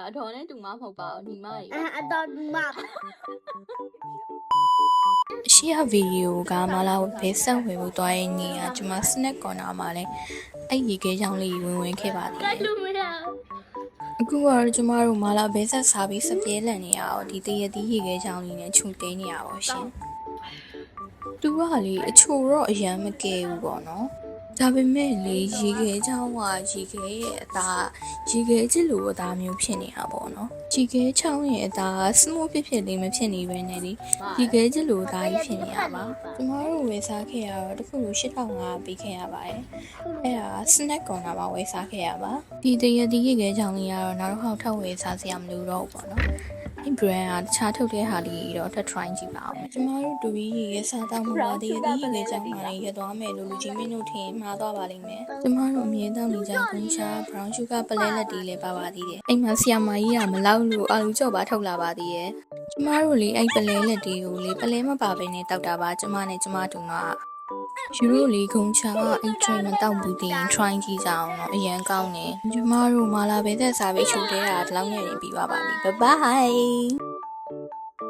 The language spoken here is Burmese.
အတော်နဲ့တူမမဟုတ်ပါဘူးညီမကြီး အတော်မ ရှေ့ရဗီဒီယိုကမလာဘဲဆက်ဝင်ဖို့သွားရင်ညီကကျွန်မ snack corner မှာလဲအဲ့ရေခဲချောင်းလေးဝင်ခဲ့ပါသေးတယ် လူမရ အခုကတော့ကျမတို့မလာဘဲဆက်စားပြီးစပြဲလန်နေရအောင်ဒီတရသီးရေခဲချောင်းလေးနဲ့ခြုံတဲနေရပါရှင်သူကလေအချိုတော့အရန်မကဲဘူးပေါ့နော်ဒါပေမဲ့လေရေခဲချောင်းကရေခဲရဲ့အသားရေခဲချစ်လိုအသားမျိုးဖြစ်နေတာပေါ့နော်ရေခဲချောင်းရဲ့အသားစမိုးဖြစ်လေးမဖြစ်နေပဲနဲ့လေရေခဲချစ်လိုအသားကြီးဖြစ်နေရပါကျမတို့ဝယ်စားခဲ့ရတော့တစ်ခုလို8500ပေးခဲ့ရပါတယ်အဲ့ဒါ snack corner မှာဝယ်စားခဲ့ရပါဒီတရသီးရေခဲချောင်းလေးကတော့နောက်တစ်ခေါက်ထပ်ဝယ်စားစရာမလိုတော့ဘူးပေါ့နော်ဒီ brand ကတခြားထုတ်တဲ့ဟာလေးတော့ထပ် try ကြည့်ပါအောင်ကျမတို့တူပြီးရေခဲစားတောင်းမှုပါဒီရေခဲချောင်းမှာရသွားမယ်လို့လူကြီးမင်းတို့ထင်မှားသွားပါလိမ့်မယ်ကျမတို့အမြဲတမ်းနေကြကွန်ရှာ brown sugar ပလဲလက်တီးလေးပါပါသေးတယ်အိမ်မှာဆီယာမကြီးကမလောက်လို့အာလူကြော့ပါထုတ်လာပါသေးရဲ့ကျမတို့လေအဲ့ပလဲလက်တီးကိုလေပလဲမပါဘဲနဲ့တောက်တာပါကျမနဲ့ကျမတူကယူရိုလီခုံချာအဲ့ train မတောက်ဘူးတင် try ကြည့်ကြအောင်တော့အရန်ကောင်းနေကျမတို့မလာပဲသက်စားပြီးချုပ်တဲတာဒီလောက်နဲ့ပြီးပါပါပြီ bye bye